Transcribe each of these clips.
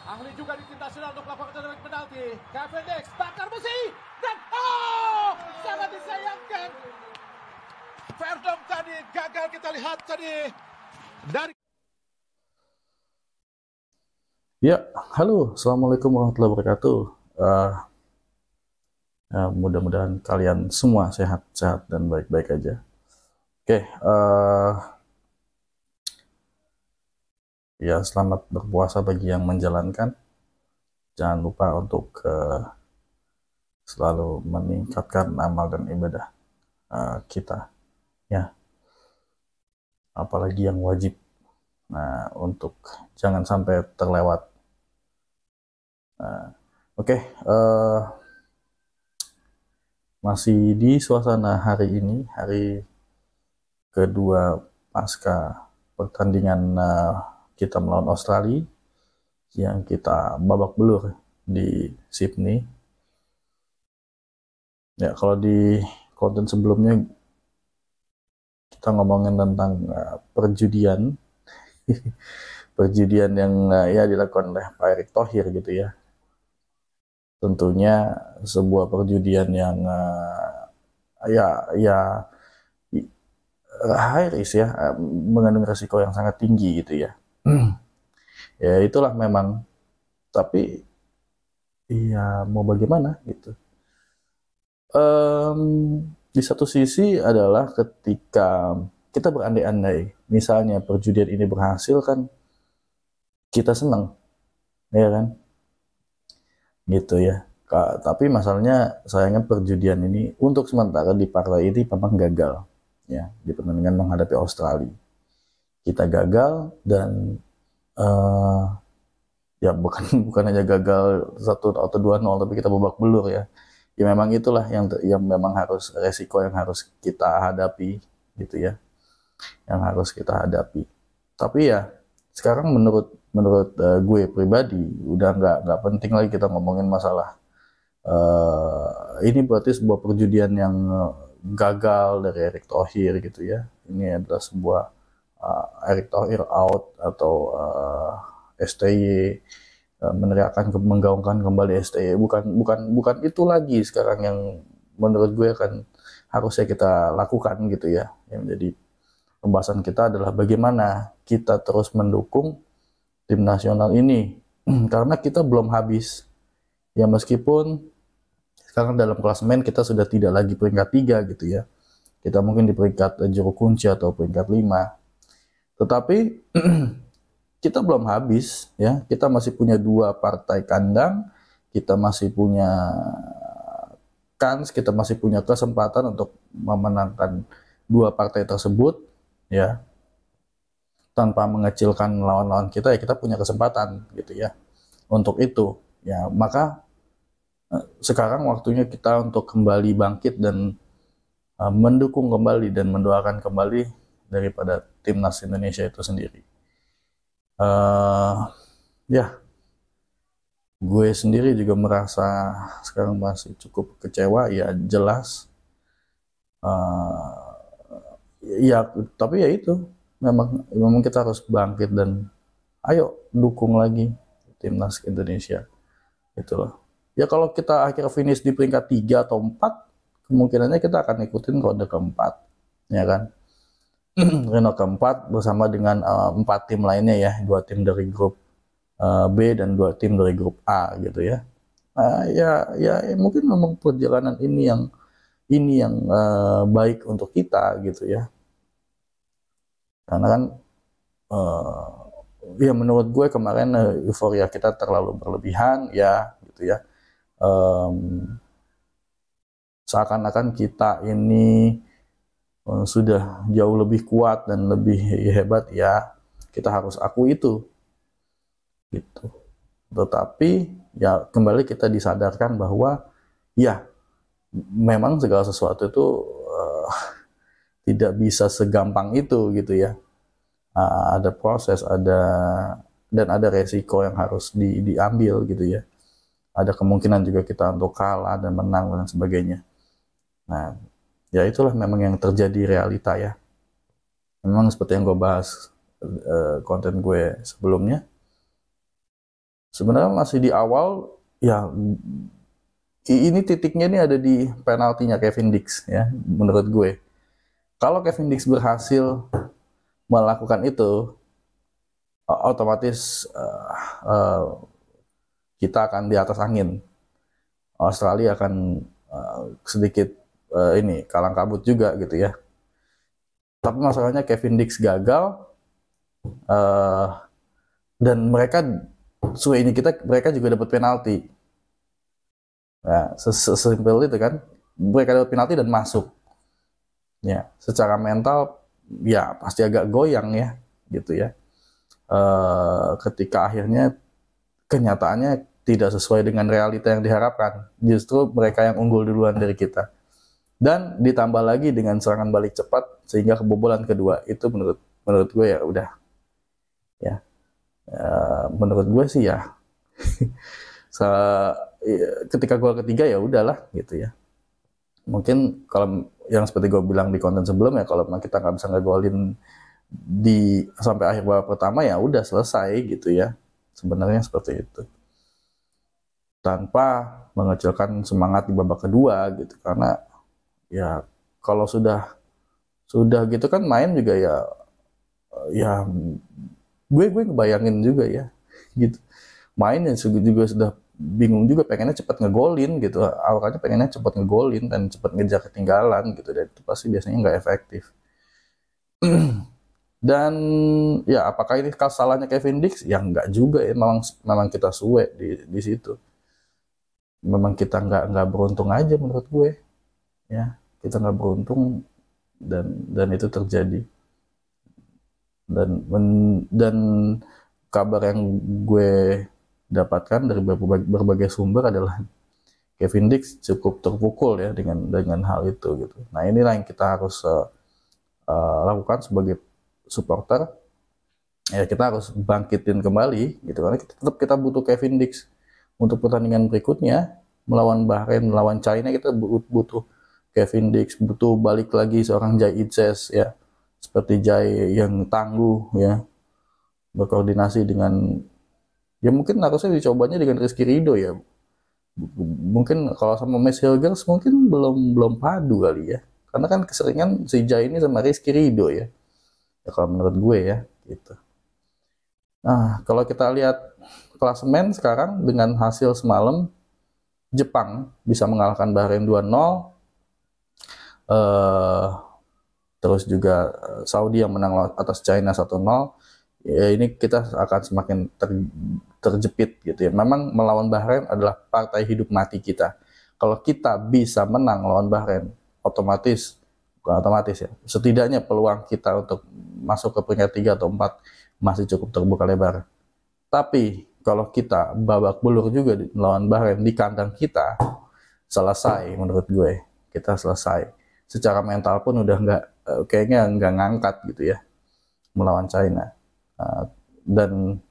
Ahli juga di tim nasional untuk melakukan tendangan penalti. Kevin Dix bakar besi dan sangat disayangkan. Verdom tadi gagal kita lihat tadi dari. Ya, halo, assalamualaikum warahmatullahi wabarakatuh. Mudah-mudahan kalian semua sehat-sehat dan baik-baik aja. Oke, ya selamat berpuasa bagi yang menjalankan. Jangan lupa untuk selalu meningkatkan amal dan ibadah kita, ya. Apalagi yang wajib. Nah, untuk jangan sampai terlewat. Oke. Masih di suasana hari ini, hari kedua pasca pertandingan kita melawan Australia yang kita babak belur di Sydney. Ya, kalau di konten sebelumnya kita ngomongin tentang perjudian, perjudian yang ya dilakukan oleh Pak Erick Thohir gitu ya. Tentunya sebuah perjudian yang high risk ya, mengandung resiko yang sangat tinggi gitu ya. Ya itulah memang, tapi ya mau bagaimana gitu. Di satu sisi adalah ketika kita berandai-andai, misalnya perjudian ini berhasil kan kita senang, ya kan? Gitu ya. Tapi masalahnya sayangnya perjudian ini untuk sementara di partai ini memang gagal ya di pertandingan menghadapi Australia. Kita gagal dan ya bukan hanya gagal 1 atau 2-0, tapi kita babak belur ya. Ya memang itulah yang memang harus resiko yang harus kita hadapi gitu ya. Yang harus kita hadapi. Tapi ya sekarang menurut gue pribadi udah nggak penting lagi kita ngomongin masalah ini berarti sebuah perjudian yang gagal dari Erick Thohir gitu ya. Ini adalah sebuah Erick Thohir out atau STY meneriakkan menggaungkan kembali STY. Bukan itu lagi sekarang yang menurut gue akan harusnya kita lakukan gitu ya. Yang menjadi pembahasan kita adalah bagaimana kita terus mendukung tim nasional ini karena kita belum habis ya, meskipun sekarang dalam klasemen kita sudah tidak lagi peringkat 3 gitu ya, kita mungkin di peringkat juru kunci atau peringkat 5, tetapi kita belum habis ya, kita masih punya 2 partai kandang, kita masih punya kans, kita masih punya kesempatan untuk memenangkan 2 partai tersebut ya, tanpa mengecilkan lawan-lawan kita ya, kita punya kesempatan gitu ya untuk itu ya. Maka sekarang waktunya kita untuk kembali bangkit dan mendukung kembali dan mendoakan kembali daripada timnas Indonesia itu sendiri. Ya gue sendiri juga merasa sekarang masih cukup kecewa ya, jelas ya, tapi ya itu memang kita harus bangkit dan ayo dukung lagi timnas Indonesia itulah ya. Kalau kita akhir finish di peringkat 3 atau 4, kemungkinannya kita akan ikutin ronde keempat ya kan. Ronde keempat bersama dengan 4 tim lainnya ya, 2 tim dari grup B dan 2 tim dari grup A gitu ya. Ya mungkin memang perjalanan ini yang baik untuk kita gitu ya, karena kan ya menurut gue kemarin euforia kita terlalu berlebihan ya gitu ya. Seakan-akan kita ini sudah jauh lebih kuat dan lebih hebat ya, kita harus akui itu gitu. Tetapi ya kembali kita disadarkan bahwa ya memang segala sesuatu itu tidak bisa segampang itu gitu ya. Ada proses, dan ada resiko yang harus diambil gitu ya. Ada kemungkinan juga kita untuk kalah dan menang dan sebagainya. Nah, ya itulah memang yang terjadi realita ya. Memang seperti yang gue bahas konten gue sebelumnya, sebenarnya masih di awal ya. Ini titiknya ini ada di penaltinya Kevin Dix ya, menurut gue. Kalau Kevin Dix berhasil melakukan itu, otomatis kita akan di atas angin. Australia akan sedikit ini kalang kabut juga gitu ya. Tapi masalahnya Kevin Dix gagal, dan mereka mereka juga dapat penalti. Nah, sesimpel itu kan, mereka dapat penalti dan masuk. Ya, secara mental ya pasti agak goyang ya, gitu ya. Ketika akhirnya kenyataannya tidak sesuai dengan realita yang diharapkan. Justru mereka yang unggul duluan dari kita. Dan ditambah lagi dengan serangan balik cepat sehingga kebobolan kedua. Itu menurut gue ya udah. Ya. Menurut gue sih ya. Ketika gol ketiga ya udahlah gitu ya. Mungkin kalau yang seperti gue bilang di konten sebelumnya, kalau kita nggak bisa ngegolin sampai akhir babak pertama ya udah selesai gitu ya. Sebenarnya seperti itu. Tanpa mengecilkan semangat di babak kedua gitu, karena ya kalau sudah gitu kan main juga ya gue ngebayangin juga ya gitu. Main juga sudah bingung juga, pengennya cepat ngegolin gitu, awalnya pengennya cepat ngegolin dan cepat ngejar ketinggalan gitu, dan itu pasti biasanya nggak efektif. Dan ya apakah ini salahnya Kevin Dix? Ya nggak juga ya, memang kita suwe di situ, memang kita nggak beruntung aja menurut gue ya, kita nggak beruntung dan itu terjadi. Dan kabar yang gue dapatkan dari berbagai sumber adalah Kevin Dix cukup terpukul ya dengan hal itu gitu. Nah inilah yang kita harus lakukan sebagai supporter. Ya kita harus bangkitin kembali gitu, karena kita butuh Kevin Dix untuk pertandingan berikutnya melawan Bahrain, melawan China. Kita butuh Kevin Dix, butuh balik lagi seorang Jai Itzes ya, seperti Jai yang tangguh ya, berkoordinasi dengan ya, mungkin harusnya dicobanya dengan Rizky Ridho ya. Mungkin kalau sama Max Hilgers mungkin belum padu kali ya. Karena kan keseringan si Jai ini sama Rizky Ridho ya. Ya kalau menurut gue ya gitu. Nah, kalau kita lihat klasemen sekarang dengan hasil semalam, Jepang bisa mengalahkan Bahrain 2-0. Terus juga Saudi yang menang atas China 1-0. Ya, ini kita akan semakin terjepit gitu ya. Memang melawan Bahrain adalah partai hidup mati kita. Kalau kita bisa menang lawan Bahrain, bukan otomatis ya, setidaknya peluang kita untuk masuk ke peringkat 3 atau 4 masih cukup terbuka lebar. Tapi kalau kita babak belur juga melawan Bahrain di kandang kita, selesai menurut gue. Kita selesai. Secara mental pun udah kayaknya nggak ngangkat gitu ya melawan China. Dan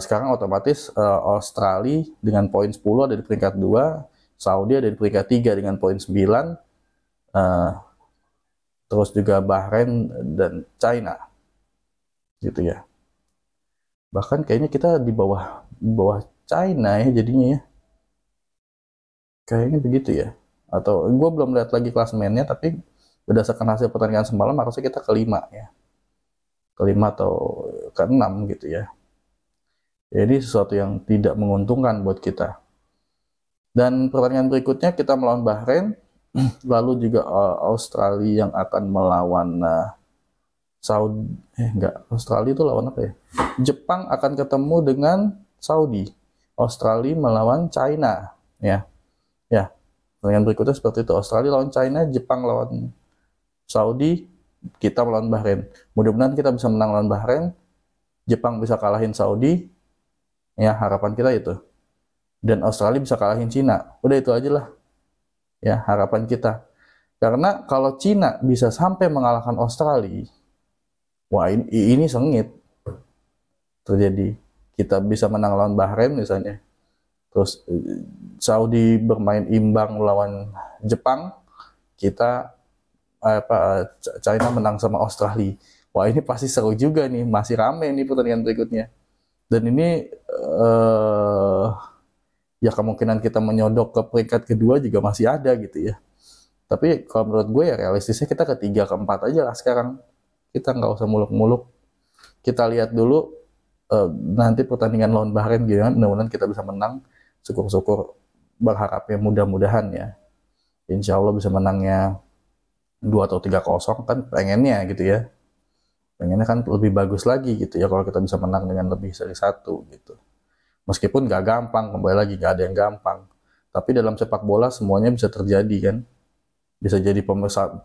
sekarang otomatis Australia dengan poin 10 ada di peringkat 2, Saudi ada di peringkat 3 dengan poin 9, terus juga Bahrain dan China gitu ya. Bahkan kayaknya kita di bawah China ya jadinya ya, kayaknya begitu ya. Atau gue belum lihat lagi klasemennya, tapi berdasarkan hasil pertandingan semalam harusnya kita kelima ya, kelima atau keenam gitu ya. Jadi sesuatu yang tidak menguntungkan buat kita. Dan pertandingan berikutnya kita melawan Bahrain, lalu juga Australia yang akan melawan Saudi. Australia itu lawan apa ya? Jepang akan ketemu dengan Saudi. Australia melawan China ya. Ya. Pertandingan berikutnya seperti itu. Australia lawan China, Jepang lawan Saudi, kita melawan Bahrain. Mudah-mudahan kita bisa menang lawan Bahrain, Jepang bisa kalahin Saudi, ya harapan kita itu. Dan Australia bisa kalahin Cina. Udah itu aja lah. Ya harapan kita. Karena kalau Cina bisa sampai mengalahkan Australia, wah ini sengit terjadi. Kita bisa menang lawan Bahrain misalnya, terus Saudi bermain imbang lawan Jepang, kita China menang sama Australia. Wah ini pasti seru juga nih, masih rame nih pertandingan berikutnya. Dan ini ya kemungkinan kita menyodok ke peringkat kedua juga masih ada gitu ya. Tapi kalau menurut gue ya realistisnya kita ke 3, ke 4 aja lah sekarang. Kita nggak usah muluk-muluk. Kita lihat dulu nanti pertandingan lawan Bahrain gimana. Mudah-mudahan kita bisa menang. Syukur-syukur, berharapnya mudah-mudahan ya. Insya Allah bisa menangnya 2 atau 3-0 kan pengennya gitu ya. Pengennya kan lebih bagus lagi gitu ya kalau kita bisa menang dengan lebih dari 1 gitu. Meskipun nggak gampang, kembali lagi nggak ada yang gampang. Tapi dalam sepak bola semuanya bisa terjadi kan. Bisa jadi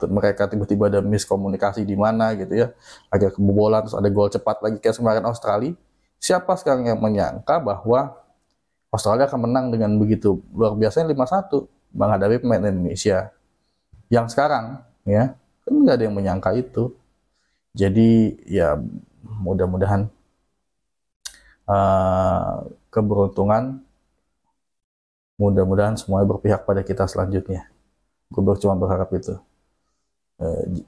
mereka tiba-tiba ada miskomunikasi di mana gitu ya. Agak kebobolan terus ada gol cepat lagi kayak kemarin Australia. Siapa sekarang yang menyangka bahwa Australia akan menang dengan begitu luar biasanya 5-1 menghadapi pemain Indonesia. Yang sekarang ya, kan nggak ada yang menyangka itu. Jadi ya mudah-mudahan keberuntungan, mudah-mudahan semuanya berpihak pada kita selanjutnya. Gue cuma berharap itu.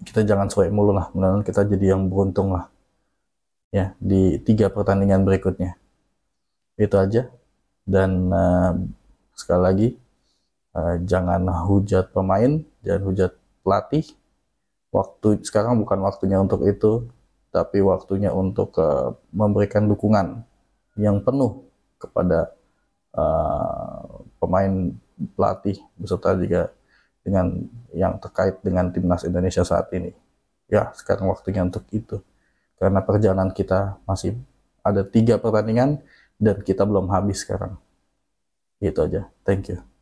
Kita jangan cuek mulu lah, mudah-mudahan kita jadi yang beruntung lah ya di 3 pertandingan berikutnya. Itu aja. Dan sekali lagi jangan hujat pemain, jangan hujat pelatih. Waktu sekarang bukan waktunya untuk itu, tapi waktunya untuk memberikan dukungan yang penuh kepada pemain, pelatih, beserta juga dengan yang terkait dengan timnas Indonesia saat ini. Ya, sekarang waktunya untuk itu. Karena perjalanan kita masih ada 3 pertandingan dan kita belum habis sekarang. Itu aja. Thank you.